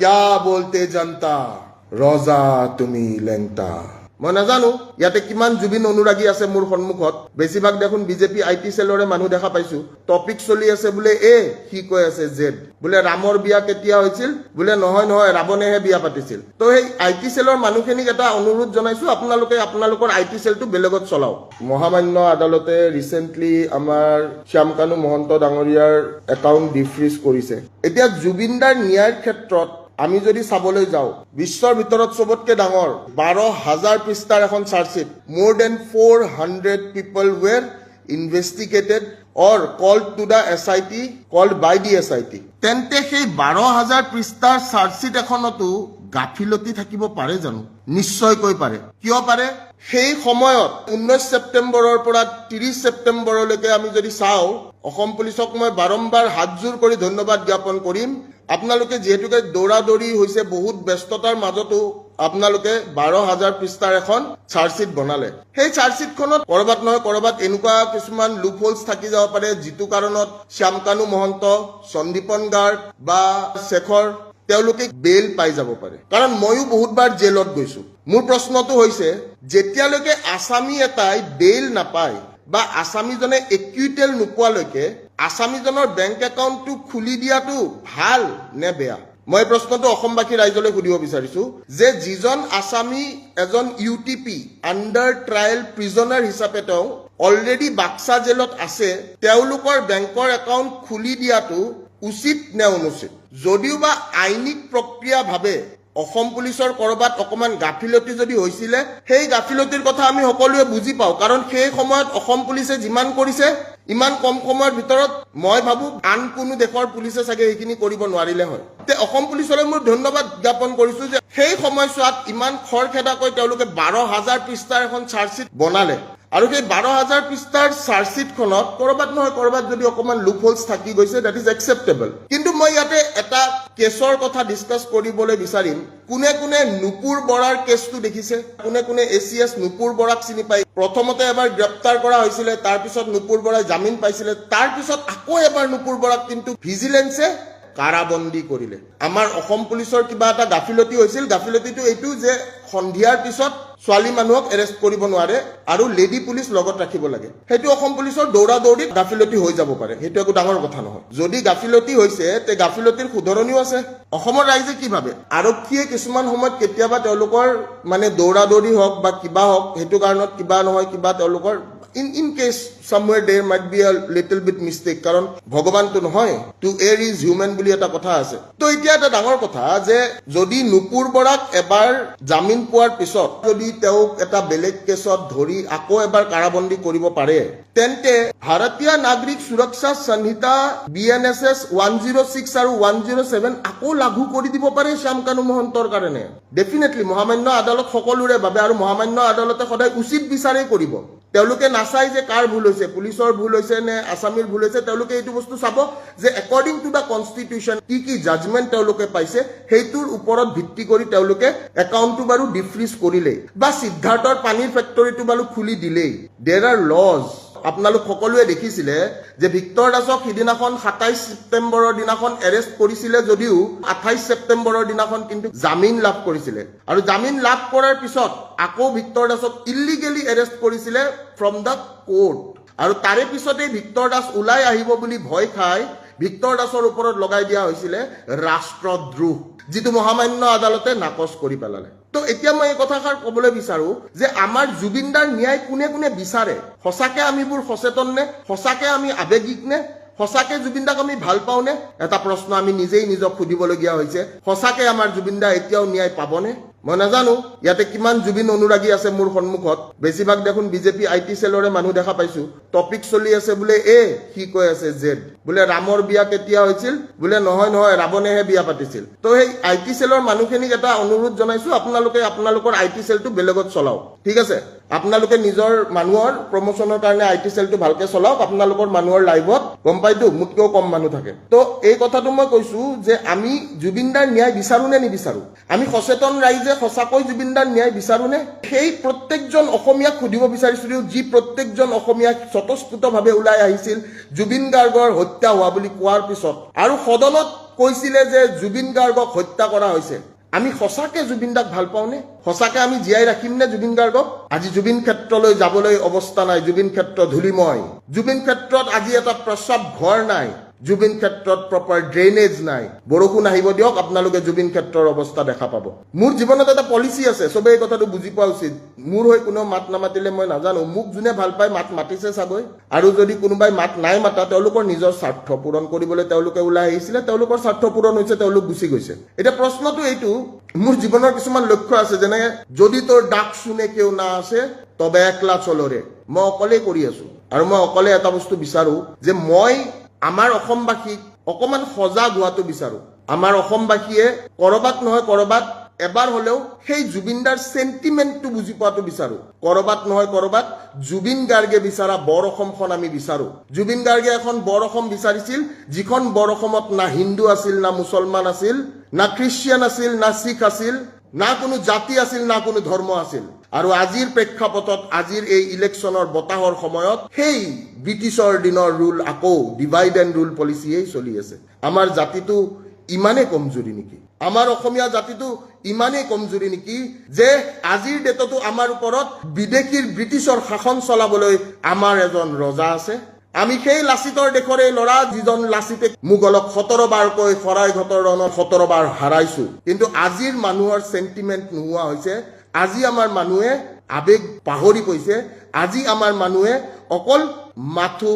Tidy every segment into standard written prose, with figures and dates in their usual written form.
क्या बोलते जनता रजा तुमी लेंगटा মই নাজানো ইয়াতে কিমান জুবিন অনুৰাগী আছে মোৰ সন্মুখত বেছিভাগ দেখোন বিজেপি আইটি সেলৰে মানুহ দেখা পাইছো টপিক চলি আছে বুলে এ কি কৈ আছে জেড বুলে ৰামৰ বিয়া কেতিয়া হৈছিল বুলে নহয় নহয় ৰাৱণেহে বিয়া পাতিছিল তো এই আইটি সেলৰ মানুহখিনিক এটা অনুৰোধ জনাইছো আপোনালোকৰ আইটি সেলটো বেলেগত চলাও মহামান্য আদালতে ৰিসেন্টলি আমাৰ শ্যামকানু মহন্ত ডাঙৰীয়াৰ একাউণ্ট ডিফ্ৰিজ কৰিছে এতিয়া জুবিনদাৰ ন্যায়ৰ ক্ষেত্ৰত আমি যদি চাবলৈ যাও বিশ্বৰ ভিতৰত সবতকে ডাঙৰ 12,000 পৃষ্ঠাৰ এখন চাৰ্জশিট more than 400 people were investigated or called to the SIT called by the SIT তেন্তে সেই 12,000 পৃষ্ঠাৰ চাৰ্জশিট এখনতো গাফিলতি থাকিব পাৰে জানো নিশ্চয়কৈ পাৰে কিয় পাৰে সেই সময়ত 19 সেপ্টেম্বৰৰ পৰা 30 সেপ্টেম্বৰলৈকে আমি যদি চাও অসম পুলিচক মই বাৰম্বাৰ হাতজোৰ কৰি ধন্যবাদ জ্ঞাপন কৰিম আপোনালোকে যেহেতুকে দৌৰাদৌৰি হৈছে বহুত ব্যস্ততাৰ মাজতো আপোনালোকে 12,000 পৃষ্ঠাৰ এখন চাৰ্জশিট বনালে সেই চাৰ্জশিটখনত কৰবাত নহয় কৰবাত এনেকুৱা কিছুমান লুপ হোলছ থাকি যাব পাৰে যিটো কাৰণত শ্যামকানু মহন্ত সন্দীপন গাৰ্গ বা শেখৰ তেওঁলোকে বেল পাই যাব পাৰে কাৰণ ময়ো বহুতবাৰ জেলত গৈছো মোৰ প্ৰশ্নটো হৈছে যেতিয়ালৈকে আসামী এটাই বেল নাপায় বা আসামীজনে একুইটেল নোপোৱালৈকে আসামীজনৰ বেংক একাউণ্টটো খুলি দিয়াটো ভাল নে বেয়া মই প্ৰশ্নটো অসমবাসী ৰাইজলৈ সুধিব বিচাৰিছো যে যিজন আসামী এজন ইউটিপি আণ্ডাৰ ট্ৰায়েল প্ৰিজনাৰ হিচাপে তেওঁ অলৰেডি বাক্সা জেলত আছে তেওঁলোকৰ বেংকৰ একাউণ্ট খুলি দিয়াটো উচিত নে অনুচিত যদিও বা আইনিক প্ৰক্ৰিয়া ভাবে অসম পুলিচৰ কৰবাত অকমান গাফিলতি যদি হৈছিলে সেই গাফিলতিৰ কথা আমি সকলোৱে বুজি পাও কাৰণ সেই সময়ত অসম পুলিচে যিমান কৰিছে ইমান কম সময়ৰ ভিতৰত মই ভাবো আন কোনো দেশৰ পুলিচে চাগে এইখিনি কৰিব নোৱাৰিলে হয় তে অসম পুলিচলৈ মই ধন্যবাদ জ্ঞাপন কৰিছো যে সেই সময়ছোৱাত ইমান খৰখেদাকৈ তেওঁলোকে 12,000 পৃষ্ঠাৰ এখন চাৰ্জশিট বনালে আৰু সেই 12,000 পৃষ্ঠাৰ চাৰ্জশিটখনত কৰবাত নহয় কৰবাত যদি অকমান লুপ হোলছ থাকি গৈছে দ্যাট ইজ একসেপ্টেবল কিন্তু মই ইয়াতে এটা কেছৰ কথা ডিসকাস কৰিবলৈ বিচাৰিম কোনে কোনে নুপুৰ বৰাৰ কেছটো দেখিছে কোনে এসিএস নুপুৰ বৰাক চিনি পায় প্ৰথমতে এবাৰ গ্ৰেপ্তাৰ কৰা হৈছিল তাৰ পিছত নুপুৰ বৰাই জামিন পাইছিল তাৰ পিছত আকৌ এবাৰ নুপুৰ বৰাক কিন্তু ভিজিলেন্সে কাৰাবন্দী কৰিলে আমাৰ অসম পুলিচৰ কিবা এটা গাফিলতি হৈছিল গাফিলতিটো এইটো যে সন্ধিয়াৰ পিছত ছোৱালী মানুহক এৰেষ্ট কৰিব নোৱাৰে আৰু লেডি পুলিচ লগত ৰাখিব লাগে হেতু অসম পুলিচৰ দৌৰাদৌৰিত গাফিলতি হৈ যাব পাৰে হেতু একো ডাঙৰ কথা নহয় যদি গাফিলতি হৈছে তে গাফিলতিৰ সুধৰণিও আছে অসমৰ ৰাইজে কি ভাবে আৰক্ষীয়ে কিছুমান সময়ত কেতিয়াবা তেওঁলোকৰ মানে দৌৰাদৌৰি হওক বা কিবা হওক হেতু কাৰণত কিবা নহয় কিবা তেওঁলোকৰ in case somewhere there might be a little bit mistake কারণ ভগবান তো নহয় to err is human বুলি এটা কথা আছে তো এতিয়া এটা ডাঙৰ কথা যে যদি নুপুৰ বৰাক এবাৰ জামিন পোৱাৰ পিছত যদি তেওঁক এটা বেলেগ কেছত ধৰি আকৌ এবাৰ কাৰাবন্দী কৰিব পাৰে তেন্তে ভাৰতীয় নাগৰিক সুৰক্ষা সংহিতা BNSS 106 আৰু 107 আকৌ লাগু কৰি দিব পাৰে শ্যামকানু মহন্তৰ কাৰণে ডেফিনেটলি মহামান্য আদালত সকলোৰে বাবে আৰু মহামান্য আদালতে সদায় উচিত বিচাৰেই কৰিব তেওঁলোকে নাচাই যে কাৰ ভুল হৈছে পুলিচৰ ভুল হৈছে নে আসামীৰ ভুল হৈছে তেওঁলোকে এইটো বস্তু চাব যে একৰ্ডিং টু দা কনস্টিটিউশন কি জাজমেন্ট তেওঁলোকে পাইছে হেইটোৰ ওপৰত ভিত্তি কৰি তেওঁলোকে একাউণ্টটো বাৰু ডিফ্ৰিজ কৰিলে বা সিদ্ধাৰ্থৰ পানীৰ ফেক্টৰীটো বাৰু খুলি দিলেই দেৰ আৰ লজ আপোনালোক সকলোৱে দেখিছিলে যে ভিক্টৰ দাসক সিদিনাখন 27 সেপ্টেম্বৰৰ দিনাখন এৰেষ্ট কৰিছিলে যদিও 28 সেপ্টেম্বৰৰ দিনাখন কিন্তু জামিন লাভ কৰিছিলে আৰু জামিন লাভ কৰাৰ পিছত আকৌ ভিক্টৰ দাসক ইলিগেলি এৰেষ্ট কৰিছিলে ফ্ৰম দা কোৰ্ট আৰু তাৰে পিছতে ভিক্টৰ দাস ওলাই আহিব বুলি ভয় খাই ভিক্টৰ দাসৰ ওপৰত লগাই দিয়া হৈছিল ৰাষ্ট্ৰদ্ৰোহ যেটো মহামান্য আদালতে নাকচ কৰি পেলালে তো এতিয়া মই এই কথাষাৰ ক'বলৈ বিচাৰো যে আমাৰ জুবিনদাৰ ন্যায় কোনে কোনে বিচাৰে সঁচাকে আমিবোৰ সচেতন নে সঁচাকে আমি আবেগিক নে সঁচাকে জুবিনদাক আমি ভাল পাও নে এটা প্ৰশ্ন আমি নিজেই নিজক সুধিবলগীয়া হৈছে সঁচাকে আমাৰ জুবিনদা এতিয়াও ন্যায় পাবনে মই নাজানো ইয়াতে কিমান জুবিন অনুৰাগী আছে মোৰ সন্মুখত বেছিভাগ দেখোন বিজেপি আইটি সেলৰে মানুহ দেখা পাইছো টপিক চলি আছে বুলে এ কি কৈ আছে জেড বুলে ৰামৰ বিয়া কেতিয়া হৈছিল বুলে নহয় নহয় ৰাৱণেহে বিয়া পাতিছিল তো এই আইটি সেলৰ মানুহখিনিক এটা অনুৰোধ জনাইছো আপোনালোকৰ আইটি সেলটো বেলেগত চলাও ঠিক আছে আপোনালোকে নিজৰ মানুহৰ প্ৰমোচনৰ কাৰণে আইটি সেলটো ভালকে চলাওক আপোনালোকৰ মানুহৰ লাইভত গম পাইতো মুতকেও কম মানুহ থাকে তো এই কথাটো মই কৈছো যে আমি জুবিনদাৰ ন্যায় বিচাৰো নে নিবিচাৰো আমি সচেতন ৰাইজে সঁচাকৈ জুবিনদাৰ ন্যায় বিচাৰো নে সেই প্ৰত্যেকজন অসমীয়াক সুধিব বিচাৰিছো যি প্ৰত্যেকজন অসমীয়া স্বতঃস্ফূৰ্তভাৱে ওলাই আহিছিল জুবিন গাৰ্গৰ হত্যা হোৱা বুলি কোৱাৰ পিছত আৰু সদনত কৈছিলে যে জুবিন গাৰ্গক হত্যা কৰা হৈছে, আমি সঁচাকে জুবিন দাক ভাল পাওঁনে? সঁচাকে আমি জীয়াই ৰাখিম নে জুবিন গাৰ্গক? আজি জুবিন ক্ষেত্ৰলৈ যাবলৈ অৱস্থা নাই, জুবিন ক্ষেত্ৰ ধূলিময়। জুবিন ক্ষেত্ৰত আজি এটা প্ৰস্ৰাৱ ঘৰ নাই, জুবিন ক্ষেত্ৰত প্ৰপাৰ ড্ৰেইনেজ নাই। বৰষুণ আহিব দিয়ক, আপোনালোকে জুবিন ক্ষেত্ৰৰ অৱস্থা দেখা পাব। মোৰ জীৱনত এটা পলিচি আছে, চবেই এই কথাটো বুজি পোৱা উচিত। মোৰ হৈ কোনো মাত নামাতিলে মই নাজানো, মোক যোনে ভাল পায় মাত মাতিছে চাগৈ, আৰু যদি কোনোবাই মাত নাই মাতা তেওঁলোকৰ নিজৰ স্বাৰ্থ পূৰণ কৰিবলৈ তেওঁলোকে ওলাই আহিছিলে, তেওঁলোকৰ স্বাৰ্থ পূৰণ হৈছে, তেওঁলোক গুচি গৈছে। এতিয়া প্ৰশ্নটো এইটো, মোৰ জীৱনৰ কিছুমান লক্ষ্য আছে, যেনে যদি তোৰ ডাক শুনে কেউ না আছে তবে একলা চলৰে। মই অকলে কৰি আছো, আৰু মই অকলে এটা বস্তু বিচাৰো যে মই আমাৰ অসমবাসীক অকমান সজাগ হোৱাটো বিচাৰো। আমাৰ অসমবাসীয়ে কৰবাত নহয় কৰবাত এবাৰ হলেও সেই জুবিনদাৰ সেন্টিমেন্টটো বুজি পোৱাটো বিচাৰো। কৰবাত নহয় কৰবাত জুবিন গাৰ্গে বিচাৰা বৰ অসমখন আমি বিচাৰো। জুবিন গাৰ্গে এখন বৰ অসম বিচাৰিছিল, যিখন বৰ অসমত না হিন্দু আছিল, না মুছলমান আছিল, না খ্ৰীষ্টিয়ান আছিল, না শিখ আছিল, না কোনো জাতি আছিল, না কোনো ধৰ্ম আছিল। আৰু আজিৰ প্ৰেক্ষাপটত, আজিৰ এই ইলেকশ্যনৰ বতাহৰ সময়ত সেই ব্ৰিটিছৰ দিনৰ ৰুল আকৌ ডিভাইড এণ্ড ৰুল পলিচিয়েই চলি আছে। আমাৰ জাতিটো ইমানেই কমজুৰি নেকি? আমাৰ অসমীয়া জাতিটো ইমানেই কমজুৰি নেকি যে আজিৰ ডেটতো আমাৰ ওপৰত বিদেশীৰ ব্ৰিটিছৰ শাসন চলাবলৈ আমাৰ এজন ৰজা আছে? আমি সেই লাচিতৰ দেশৰে ল'ৰা, যিজন লাচিতে মোগলক 17 বাৰকৈ শৰাইঘাটৰ ৰণত 17 বাৰ হাৰাইছো। কিন্তু আজিৰ মানুহৰ সেন্টিমেন্ট নোহোৱা হৈছে। আজি আমাৰ মানুহে আবেগ পাহৰি গৈছে। আজি আমাৰ মানুহে অকল মাথো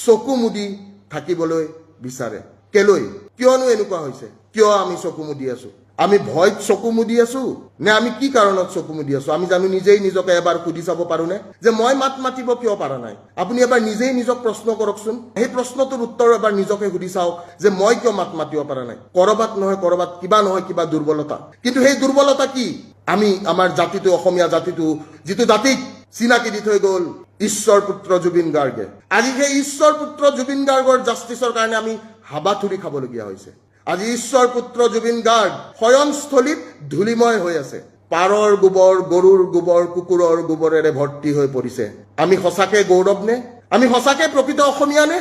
চকু মুদি থাকিবলৈ বিচাৰে। কেলৈ? কিয়নো এনেকুৱা হৈছে? কিয় আমি চকু মুদি আছো? আমি ভয়ত চকু মুদি আছো, নে আমি কি কাৰণত চকু মুদি আছো? আমি জানো নিজেই নিজকে এবাৰ সুধি চাব পাৰোনে যে মই মাত মাতিব কিয় পাৰা নাই? আপুনি এবাৰ নিজেই নিজক প্ৰশ্ন কৰকচোন। সেই প্ৰশ্নটোৰ উত্তৰ এবাৰ নিজকে সুধি চাওক যে মই কিয় মাত মাতিব পাৰা নাই। কৰবাত নহয় কৰবাত কিবা নহয় কিবা দুৰ্বলতা। কিন্তু সেই দুৰ্বলতা কি? আমি আমাৰ জাতিটো, অসমীয়া জাতিটো, যিটো জাতিক চিনাকি দি থৈ গ'ল ঈশ্বৰ পুত্ৰ জুবিন গাৰ্গে, আজি সেই ঈশ্বৰ পুত্ৰ জুবিন গাৰ্গৰ জাষ্টিছৰ কাৰণে আমি হাবাথুৰি খাবলগীয়া হৈছে। আজি ঈশ্বৰ পুত্ৰ জুবিন গাৰ্গ শয়নস্থলীত ধূলিময় হৈ আছে। পাৰৰ গোবৰ, গৰুৰ গোবৰ, কুকুৰৰ গোবৰেৰে ভৰ্তি হৈ পৰিছে। আমি সঁচাকে গৌৰৱ নে? আমি সঁচাকে প্ৰকৃত অসমীয়া নে?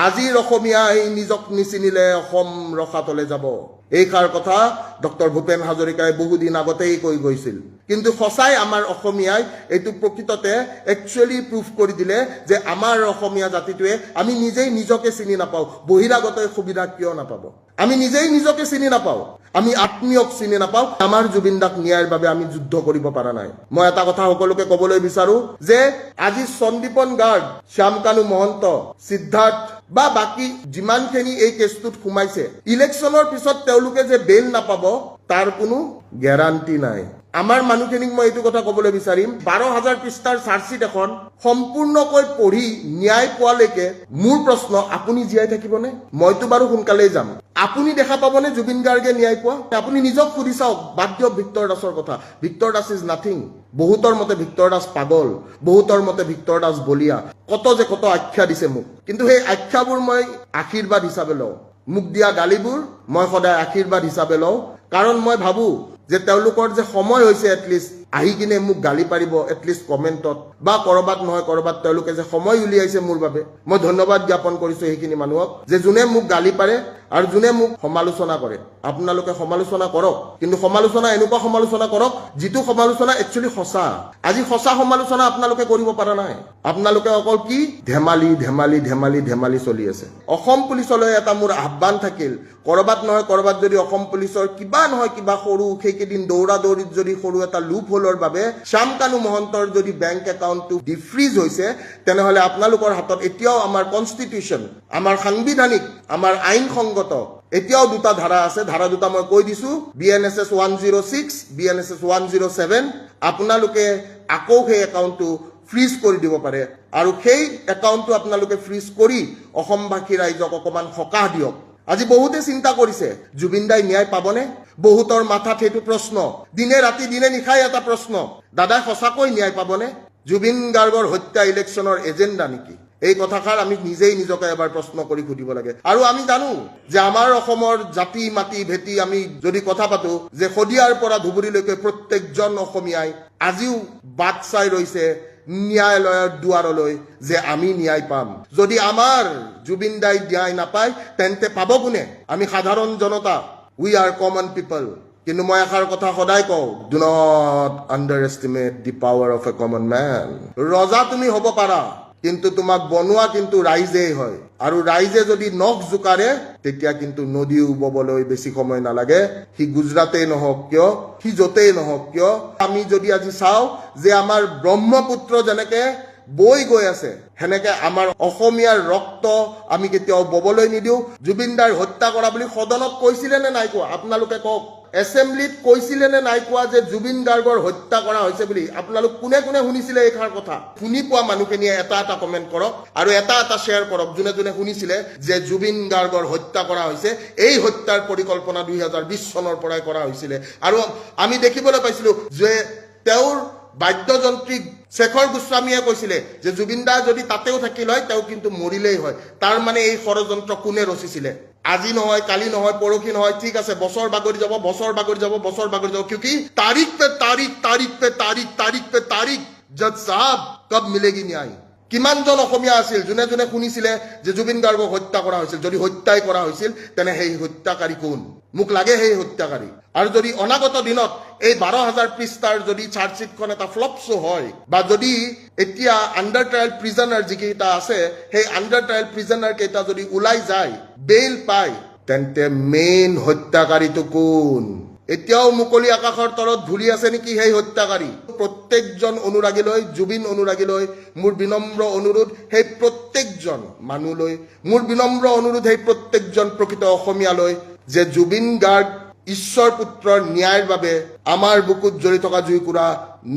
আজিৰ অসমীয়াই নিজক নিচিনিলে অসম ৰসাতলে যাব। এইষাৰ কথা ডক্টৰ ভূপেন হাজৰিকাই বহুদিন আগতেই কৈ গৈছিল। কিন্তু সঁচাই আমাৰ অসমীয়াই এইটো প্ৰকৃততে একচুৱেলি প্ৰুফ কৰি দিলে যে আমাৰ অসমীয়া জাতিটোৱে আমি নিজেই নিজকে চিনি নাপাওঁ। বহিৰাগত সুবিধা কিয় নাপাব? আমি নিজেই নিজকে চিনি নাপাওঁ, আমি আত্মীয়ক চিনি নাপাওঁ। আমাৰ জুবিন দাক ন্যায়ৰ বাবে আমি যুদ্ধ কৰিব পৰা নাই। মই এটা কথা সকলোকে ক'বলৈ বিচাৰো যে আজি সন্দীপন গাৰ্গ, শ্যামকানু মহন্ত, সিদ্ধাৰ্থ বা বাকী যিমানখিনি এই কেছটোত সোমাইছে, ইলেকশ্যনৰ পিছত তেওঁলোকে যে বেইল নাপাব তাৰ কোনো গ্যাৰাণ্টি নাই। আমাৰ মানুহখিনিক মই এইটো কথা ক'বলৈ বিচাৰিম, 12,000 পৃষ্ঠাৰ চাৰ্জশ্বিট এখন সম্পূৰ্ণকৈ পঢ়ি ন্যায় পোৱালৈকে মোৰ প্ৰশ্ন, আপুনি জীয়াই থাকিবনে? মইতো বাৰু সোনকালেই যাম। আপুনি দেখা পাবনে জুবিন গাৰ্গে ন্যায় পোৱা? আপুনি নিজক সুধি চাওক। বাদ দিয়ক ভিক্টৰ দাসৰ কথা। Victor Das is nothing. বহুতৰ মতে ভিক্টৰ দাস পাগল, বহুতৰ মতে ভিক্টৰ দাস বলিয়া, কত আখ্যা দিছে মোক। কিন্তু সেই আখ্যাবোৰ মই আশীৰ্বাদ হিচাপে লওঁ। মোক দিয়া গালিবোৰ মই সদায় আশীৰ্বাদ হিচাপে লওঁ। কাৰণ মই ভাবো যে তেওঁলোকৰ যে সময় হৈছে এটলিষ্ট আহি কিনে মোক গালি পাৰিব, এটলিষ্ট কমেণ্টত বা কৰবাত নহয় কৰবাত তেওঁলোকে যে সময় উলিয়াইছে মোৰ বাবে, মই ধন্যবাদ জ্ঞাপন কৰিছো সেইখিনি মানুহক যে যোনে মোক গালি পাৰে আৰু যোনে মোক সমালোচনা কৰে। আপোনালোকে সমালোচনা কৰক, কিন্তু সমালোচনা এনেকুৱা সমালোচনা কৰক যিটো সমালোচনা একচুৱেলি সঁচা। আজি সঁচা সমালোচনা আপোনালোকে কৰিব পৰা নাই। আপোনালোকে অকল কি ধেমালি ধেমালি ধেমালি ধেমালি চলি আছে। অসম পুলিচলৈ এটা মোৰ আহ্বান থাকিল, কৰবাত নহয় কৰবাত যদি অসম পুলিচৰ কিবা নহয় কিবা সৰু সেইকেইদিন দৌৰা দৌৰিত যদি সৰু এটা লুপ হোলৰ বাবে শ্যামকানু মহন্তৰ যদি বেংক একাউণ্টটো ডিফ্ৰিজ হৈছে, তেনেহলে আপোনালোকৰ হাতত এতিয়াও আমাৰ কনষ্টিটিউশ্যন, আমাৰ সাংবিধানিক, আমাৰ আইনসংগত এতিয়াও দুটা ধাৰা আছে। ধাৰা দুটা মই কৈ দিছো, BNSS 106, BNSS 107। আপোনালোকে আকৌ সেই একাউণ্টটো ফ্ৰিজ কৰি দিব পাৰে, আৰু সেই একাউণ্টটো আপোনালোকে ফ্ৰিজ কৰি অসমবাসী ৰাইজক অকমান সকাহ দিয়ক। আজি বহুতে চিন্তা কৰিছে জুবিন দাই ন্যায় পাবনে? বহুতৰ মাথাত সেইটো প্ৰশ্ন, দিনে ৰাতি দিনে নিশাই এটা প্ৰশ্ন, দাদাই সঁচাকৈ ন্যায় পাবনে? জুবিন গাৰ্গৰ হত্যা ইলেকশ্যনৰ এজেণ্ডা নেকি? এই কথাষাৰ আমি নিজেই নিজকে এবাৰ প্ৰশ্ন কৰি সুধিব লাগে। আৰু আমি জানো যে আমাৰ অসমৰ জাতি মাটি ভেটি আমি যদি কথা পাতো যে শদিয়াৰ পৰা ধুবুৰীলৈকে প্ৰত্যেকজন অসমীয়াই আজিও বাট চাই ৰৈছে ন্যায়ালয়ৰ দুৱাৰলৈ যে আমি ন্যায় পাম যদি আমাৰ জুবিন দাই ন্যায় নাপায় তেন্তে পাব কোনে আমি সাধাৰণ জনতা উই আৰ কমন পিপল কিন্তু মই এষাৰ কথা সদায় কওঁ do not under estimate the power of a common man ৰজা তুমি হ'ব পাৰা কিন্তু তোমাক বনোৱা কিন্তু ৰাইজেই হয় আৰু ৰাইজে যদি নখ জোকাৰে তেতিয়া কিন্তু নদী উববলৈ বেছি সময় নালাগে সি গুজৰাটেই নহওক কিয় সি য'তেই নহওক কিয় আমি যদি আজি চাওঁ যে আমাৰ ব্ৰহ্মপুত্ৰ যেনেকে বৈ গৈ আছে হেনেকে আমাৰ অসমীয়াৰ ৰক্ত আমি কেতিয়াও ববলৈ নিদিওঁ জুবিন দাৰ হত্যা কৰা বুলি সদনত কৈছিলে নে নাই কোৱা আপোনালোকে কওক এছেম্বলিত কৈছিলে নে নাই কোৱা যে জুবিন গাৰ্গৰ হত্যা কৰা হৈছে বুলি আপোনালোক কোনে কোনে শুনিছিলে এইখাৰ কথা শুনি পোৱা মানুহখিনিয়ে এটা এটা কমেণ্ট কৰক আৰু এটা এটা শ্বেয়াৰ কৰক যোনে যোনে শুনিছিলে যে জুবিন গাৰ্গৰ হত্যা কৰা হৈছে এই হত্যাৰ পৰিকল্পনা 2020 চনৰ পৰাই কৰা হৈছিলে আৰু আমি দেখিবলৈ পাইছিলো যে তেওঁৰ বাদ্যযন্ত্ৰী শেখৰ গোস্বামীয়ে কৈছিলে যে জুবিন দা যদি তাতেও থাকিল হয় তেওঁ কিন্তু মৰিলেই হয় তাৰ মানে এই ষড়যন্ত্ৰ কোনে ৰচিছিলে আজি নহয় কালি নহয় পৰখি নহয় ঠিক আছে বছৰ বাগৰি যাব क्योंकि तारीख पे तारीख जज साहब कब मिलेगी न्याय কিমানজন অসমীয়া আছিল যোনে যোনে শুনিছিলে যে জুবিন গাৰ্গক হত্যা কৰা হৈছিল যদি হত্যাই কৰা হৈছিল তেনে সেই হত্যাকাৰী কোন মোক লাগে সেই হত্যাকাৰী আৰু যদি অনাগত দিনত এই 12000 পৃষ্ঠাৰ যদি চাৰ্জশিটখন এটা ফ্লপ শো হয় বা যদি এতিয়া আন্ডাৰ ট্ৰায়াল প্ৰিজনাৰ যিকেইটা আছে সেই আন্ডাৰ ট্ৰায়াল প্ৰিজনাৰ কেইটা যদি ওলাই যায় বেইল পায় তেন্তে মেইন হত্যাকাৰীটো কোন এতিয়াও মুকলি আকাশৰ তলত ভুলি আছে নেকি সেই হত্যাকাৰী প্ৰত্যেকজন অনুৰাগীলৈ জুবিন অনুৰাগীলৈ মোৰ বিনম্ৰ অনুৰোধ সেই প্ৰত্যেকজন মানুহলৈ মোৰ বিনম্ৰ অনুৰোধ সেই প্ৰত্যেকজন প্ৰকৃত অসমীয়ালৈ যে জুবিন গাৰ্গ ঈশ্বৰ পুত্ৰৰ ন্যায়ৰ বাবে আমাৰ বুকুত জ্বলি থকা জুইকুৰা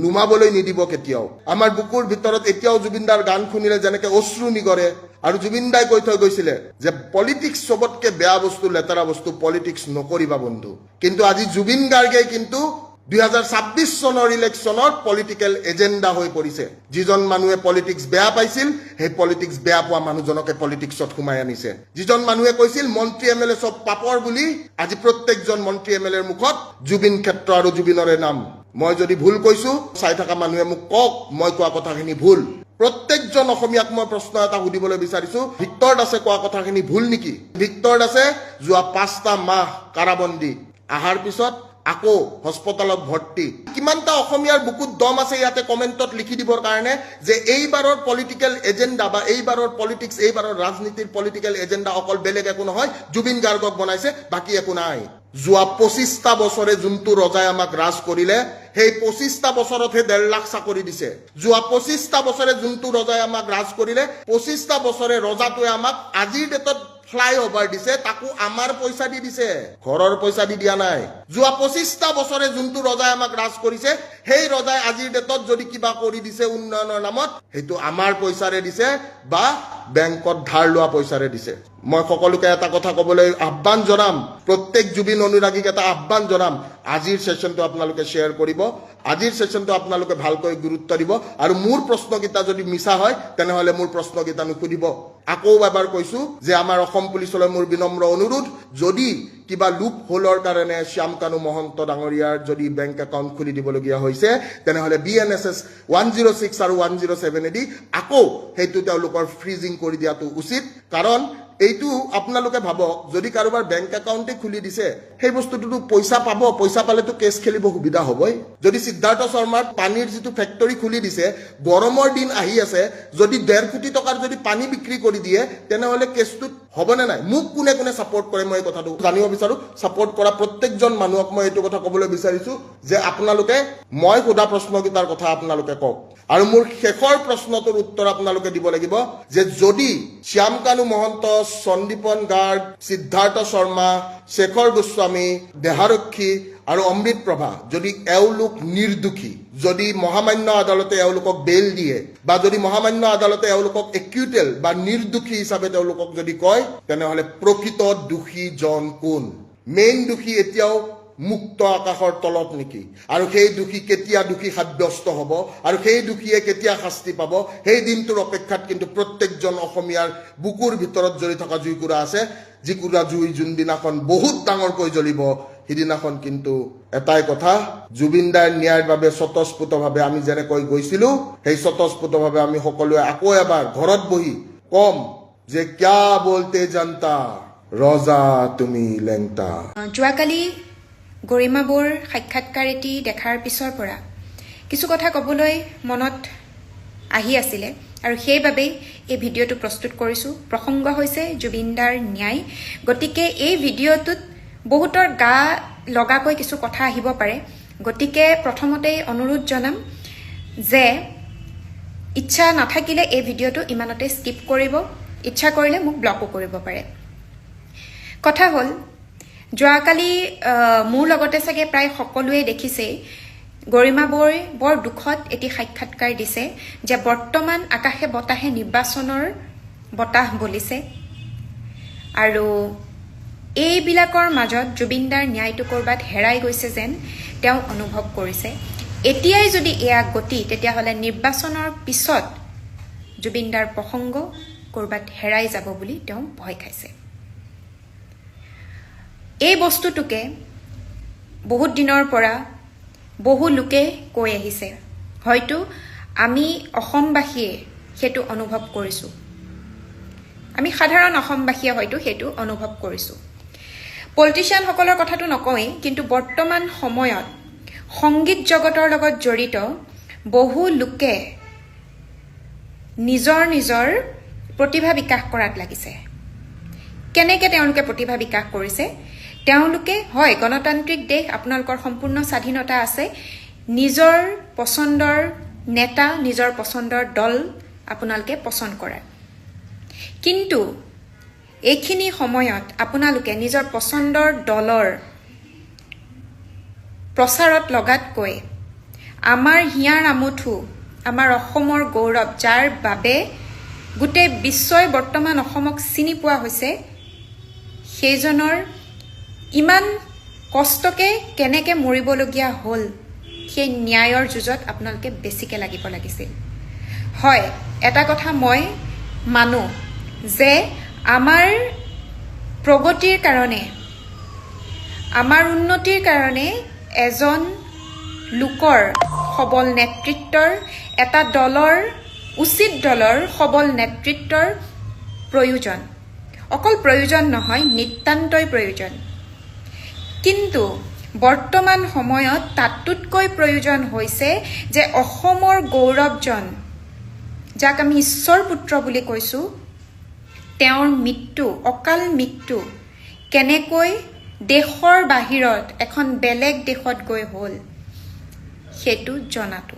নুমাবলৈ নিদিব কেতিয়াও আমাৰ বুকুৰ ভিতৰত এতিয়াও জুবিনদাৰ গান শুনিলে যেনেকে অশ্ৰু নিগৰে আৰু জুবিনদাই কৈ থৈ গৈছিলে যে পলিটিক্স সবতকে বেয়া বস্তু লেতেৰা বস্তু পলিটিক্স নকৰিবা বন্ধু কিন্তু আজি জুবিন গাৰ্গে কিন্তু 2026 চনৰ ইলেকশ্যনৰ পলিটিক্যাল এজেন্ডা হৈ পৰিছে যিজন মানুহে পলিটিক্স বেয়া পাইছিল সেই পলিটিক্স বেয়া পোৱা মানুহজনকে পলিটিক্সত সোমাই আনিছে যিজন মানুহে কৈছিল মন্ত্ৰী এমএলএ সব পাপৰ বুলি আজি প্ৰত্যেকজন মন্ত্ৰী এমএলএৰ মুখত জুবিন ক্ষেত্ৰ আৰু জুবিনৰে নাম মই যদি ভুল কৈছো চাই থকা মানুহে মোক কওক মই কোৱা কথাখিনি ভুল প্ৰত্যেকজন অসমীয়াক মই প্ৰশ্ন এটা সুধিবলৈ বিচাৰিছো ভিক্টৰ দাসে কোৱা কথাখিনি ভুল নেকি ভিক্টৰ দাসে যোৱা 5টা মাহ কাৰাবন্দী আহাৰ পিছত আকৌ হস্পিটালত ভৰ্তি কিমানটা অসমীয়াৰ বুকুত দম আছে ইয়াতে কমেন্টত লিখি দিবৰ কাৰণে যে এইবাৰৰ পলিটিক্যাল এজেন্ডা বা এইবাৰৰ পলিটিক্স এইবাৰৰ ৰাজনীতিৰ পলিটিক্যাল এজেন্ডা অকল বেলেগ একো নহয় জুবিন গাৰ্গক বনাইছে বাকি একো নাই যোৱা 25টা বছৰে যোনটো ৰজাই আমাক ৰাজ কৰিলে সেই 25টা বছৰতহে 1.5 লাখ চাকৰি দিছে যোৱা 25টা বছৰে যোনটো ৰজাই আমাক ৰাজ কৰিলে 25টা বছৰে ৰজাটোৱে আমাক আজিৰ ডেটত ফ্লাইওভাৰ দিছে তাকো আমাৰ পইচা দি দিছে ঘৰৰ পইচা দি দিয়া নাই যোৱা 25টা বছৰে যোনটো ৰজাই আমাক ৰাজ কৰিছে সেই ৰজাই আজিৰ ডেটত যদি কিবা কৰি দিছে উন্নয়নৰ নামত হেতু আমাৰ পইচাৰে দিছে বা বেংকত ধাৰ লোৱা পইচাৰে দিছে মই সকলোকে এটা কথা কবলৈ আহ্বান জনাম প্ৰত্যেক জুবিন অনুৰাগীক এটা আহ্বান জনাম আজিৰ সেশনটো আপোনালোকে শেয়াৰ কৰিব আজিৰ সেশনটো আপোনালোকে ভালকৈ গুৰুত্ব দিব আৰু মোৰ প্ৰশ্নকিটা যদি মিছা হয় তেনেহলে মোৰ প্ৰশ্নকিটা নুসুধিব আকৌ এবাৰ কৈছো যে আমাৰ অসম পুলিচলৈ মোৰ বিনম্ৰ অনুৰোধ যদি কিবা লুপ হোলৰ কাৰণে শ্যামকানু মহন্ত ডাঙৰীয়াৰ যদি বেংক একাউণ্ট খুলি দিবলগীয়া হৈছে তেনেহলে বিএনএছএছ 106 আৰু 107 এদি আকৌ হেতু তেওঁলোকৰ ফ্ৰিজিং কৰি দিয়াটো উচিত কাৰণ এইটো আপোনালোকে ভাবক যদি কাৰোবাৰ বেংক একাউণ্টে খুলি দিছে সেই বস্তুটো পইচা পাব পইচা পালেতো কেছ খেলিব সুবিধা হ'বই যদি সিদ্ধাৰ্থ শৰ্মাৰ পানীৰ যেটো ফ্যাক্টৰী খুলি দিছে গৰমৰ দিন আহি আছে যদি 1.5 কোটি টকাৰ যদি পানী বিক্ৰী কৰি দিয়ে তেনেহলে কেছটো হ'বনে নাই মোক কোনে কোনে সাপোৰ্ট কৰে মই এই কথাটো জানিব বিচাৰো সাপোৰ্ট কৰা প্ৰত্যেকজন মানুহক মই এইটো কথা ক'বলৈ বিচাৰিছো যে আপোনালোকে মই সোধা প্ৰশ্নকিটাৰ কথা আপোনালোকে কওক আৰু মোৰ শেষৰ প্ৰশ্নটোৰ উত্তৰ আপোনালোকে দিব লাগিব যে যদি শ্যামকানু মহন্ত সন্দীপন গাৰ্গ সিদ্ধাৰ্থ শৰ্মা শেখৰ গোস্বামী দেহাৰক্ষী আৰু অমৃত প্ৰভা যদি এওঁলোক নিৰ্দোষী যদি মহামান্য আদালতে এওঁলোকক বেল দিয়ে বা যদি মহামান্য আদালতে এওঁলোকক একিউটেল বা নিৰ্দোষী হিচাপে তেওঁলোকক যদি কয় তেনেহলে প্ৰকৃত দোষী জন কোন মেইন দোষী এতিয়াও মুক্ত আকাশৰ তলত নেকি আৰু সেই দোষী কেতিয়া দোষী সাব্যস্ত হ'ব আৰু সেই দোষীয়ে কেতিয়া শাস্তি পাব সেই দিনটোৰ অপেক্ষাত কিন্তু প্ৰত্যেকজন অসমীয়াৰ বুকুৰ ভিতৰত জ্বলি থকা জুইকুৰা আছে যিকুৰা জুই যোনদিনাখন বহুত ডাঙৰকৈ জ্বলিব সিদিনাখন কিন্তু এটাই কথা, জুবিন দাৰ ন্যায়ৰ বাবে স্বতঃস্ফূৰ্তভাৱে আমি যেনেকৈ গৈছিলো, সেই স্বতঃস্ফূৰ্তভাৱে আমি সকলোৱে আকৌ এবাৰ ঘৰত বহি কম যে ক্যা বলতে জানতা ৰজা তুমি লেংটা। যোৱাকালি গৰিমা বৌৰ সাক্ষাৎকাৰ এটি দেখাৰ পিছৰ পৰা কিছু কথা ক'বলৈ মনত আহি আছিলে আৰু সেইবাবেই এই ভিডিঅ'টো প্ৰস্তুত কৰিছোঁ। প্ৰসংগ হৈছে জুবিন দাৰ ন্যায়। গতিকে এই ভিডিঅ'টোত বহুতৰ গা লগাকৈ কিছু কথা আহিব পাৰে। গতিকে প্ৰথমতেই অনুৰোধ জনাম যে ইচ্ছা নাথাকিলে এই ভিডিঅ'টো ইমানতে স্কিপ কৰিব, ইচ্ছা কৰিলে মোক ব্লকো কৰিব পাৰে। কথা হ'ল, যোৱাকালি মোৰ লগতে চাগে প্ৰায় সকলোৱে দেখিছেই, গৰিমা বৌয়ে বৰ দুখত এটি সাক্ষাৎকাৰ দিছে যে বৰ্তমান আকাশে বতাহে নিৰ্বাচনৰ বতাহ বলিছে আৰু এইবিলাকৰ মাজত জুবিন দাৰ ন্যায়টো ক'ৰবাত হেৰাই গৈছে যেন তেওঁ অনুভৱ কৰিছে। এতিয়াই যদি এয়া গতি, তেতিয়াহ'লে নিৰ্বাচনৰ পিছত জুবিন দাৰ প্ৰসংগ ক'ৰবাত হেৰাই যাব বুলি তেওঁ ভয় খাইছে। এই বস্তুটোকে বহুত দিনৰ পৰা বহু লোকে কৈ আহিছে, হয়তো আমি অসমবাসীয়ে সেইটো অনুভৱ কৰিছোঁ, আমি সাধাৰণ অসমবাসীয়ে হয়তো সেইটো অনুভৱ কৰিছোঁ। পলিটিচিয়ানসকলৰ কথাটো নকওঁৱেই, কিন্তু বৰ্তমান সময়ত সংগীত জগতৰ লগত জড়িত বহু লোকে নিজৰ নিজৰ প্ৰতিভা বিকাশ কৰাত লাগিছে। কেনেকৈ তেওঁলোকে প্ৰতিভা বিকাশ কৰিছে? তেওঁলোকে হয়, গণতান্ত্ৰিক দেশ, আপোনালোকৰ সম্পূৰ্ণ স্বাধীনতা আছে, নিজৰ পচন্দৰ নেতা, নিজৰ পচন্দৰ দল আপোনালোকে পচন্দ কৰাৰ। কিন্তু এইখিনি সময়ত আপোনালোকে নিজৰ পচন্দৰ দলৰ প্ৰচাৰত লগাতকৈ আমাৰ হিয়াৰ আমঠু, আমাৰ অসমৰ গৌৰৱ, যাৰ বাবে গোটেই বিশ্বই বৰ্তমান অসমক চিনি পোৱা হৈছে, সেইজনৰ ইমান কষ্টকে কেনেকৈ মৰিবলগীয়া হ'ল, সেই ন্যায়ৰ যুঁজত আপোনালোকে বেছিকৈ লাগিব লাগিছিল। হয়, এটা কথা মই মানো যে আমাৰ প্ৰগতিৰ কাৰণে, আমাৰ উন্নতিৰ কাৰণে এজন লোকৰ সবল নেতৃত্বৰ, এটা দলৰ, উচিত দলৰ সবল নেতৃত্বৰ প্ৰয়োজন। অকল প্ৰয়োজন নহয়, নিতান্তই প্ৰয়োজন। কিন্তু বৰ্তমান সময়ত তাতোতকৈ প্ৰয়োজন হৈছে যে অসমৰ গৌৰৱজন, যাক আমি ঈশ্বৰ পুত্ৰ বুলি কৈছোঁ, তেওঁৰ মৃত্যু, অকাল মৃত্যু কেনেকৈ দেশৰ বাহিৰত এখন বেলেগ দেশত গৈ হ'ল সেইটো জনাটো।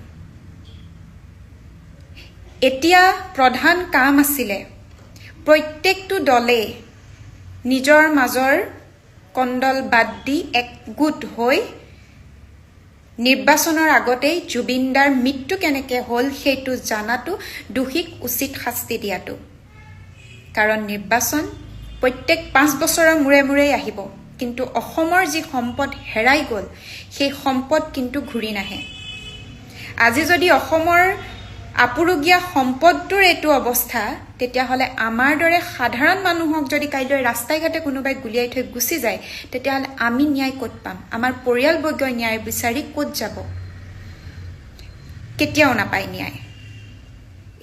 এতিয়া প্ৰধান কাম আছিলে প্ৰত্যেকটো দলে নিজৰ মাজৰ কণ্ডল বাদ দি একগোট হৈ নিৰ্বাচনৰ আগতেই জুবিন দাৰ মৃত্যু কেনেকৈ হ'ল সেইটো জনাটো, দোষীক উচিত শাস্তি দিয়াটো। কাৰণ নিৰ্বাচন প্ৰত্যেক 5 বছৰৰ মূৰে মূৰেই আহিব, কিন্তু অসমৰ যি সম্পদ হেৰাই গ'ল, সেই সম্পদ কিন্তু ঘূৰি নাহে। আজি যদি অসমৰ আপুৰুগীয়া সম্পদটোৰ এইটো অৱস্থা, তেতিয়াহ'লে আমাৰ দৰে সাধাৰণ মানুহক যদি কাইলৈ ৰাস্তাই ঘাটে কোনোবাই গুলিয়াই থৈ গুচি যায়, তেতিয়াহ'লে আমি ন্যায় ক'ত পাম? আমাৰ পৰিয়ালবৰ্গই ন্যায় বিচাৰি ক'ত যাব? কেতিয়াও নাপায় ন্যায়।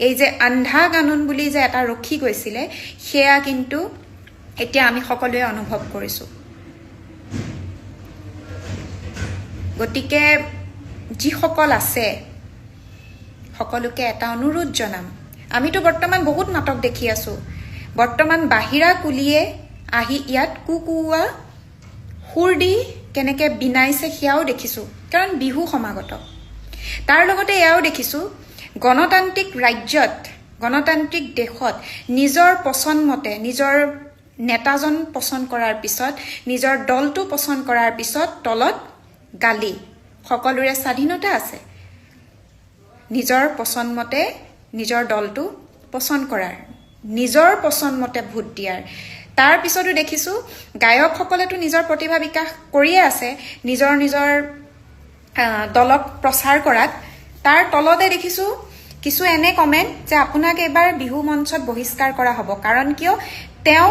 এই যে আন্ধা কানুন বুলি যে এটা ৰখি গৈছিলে, সেয়া কিন্তু এতিয়া আমি সকলোৱে অনুভৱ কৰিছোঁ। গতিকে যিসকল আছে সকলোকে এটা অনুৰোধ জনাম, আমিতো বৰ্তমান বহুত নাটক দেখি আছোঁ। বৰ্তমান বাহিৰা কুলিয়ে আহি ইয়াত কুকুৱা সুৰ দি কেনেকৈ বিনাইছে সেয়াও দেখিছোঁ, কাৰণ বিহু সমাগত। তাৰ লগতে এয়াও দেখিছোঁ, গণতান্ত্ৰিক ৰাজ্যত, গণতান্ত্ৰিক দেশত নিজৰ পচন্দ মতে নিজৰ নেতাজন পচন্দ কৰাৰ পিছত, নিজৰ দলটো পচন্দ কৰাৰ পিছত তলত গালি। সকলোৰে স্বাধীনতা আছে নিজৰ পচন্দ মতে নিজৰ দলটো পচন্দ কৰাৰ, নিজৰ পচন্দ মতে ভোট দিয়াৰ। তাৰ পিছতো দেখিছোঁ গায়কসকলেতো নিজৰ প্ৰতিভা বিকাশ কৰিয়ে আছে নিজৰ নিজৰ দলক প্ৰচাৰ কৰাত। তাৰ তলতে দেখিছোঁ কিছু এনে কমেণ্ট যে আপোনাক এবাৰ বিহু মঞ্চত বহিষ্কাৰ কৰা হ'ব, কাৰণ কিয় তেওঁ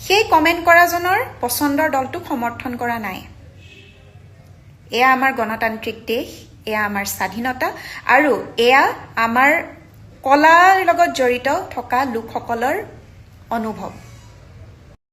সেই কমেণ্ট কৰাজনৰ পচন্দৰ দলটোক সমৰ্থন কৰা নাই। এয়া আমাৰ গণতান্ত্ৰিক দেশ, এয়া আমাৰ স্বাধীনতা, আৰু এয়া আমাৰ কলাৰ লগত জড়িত থকা লোকসকলৰ অনুভৱ।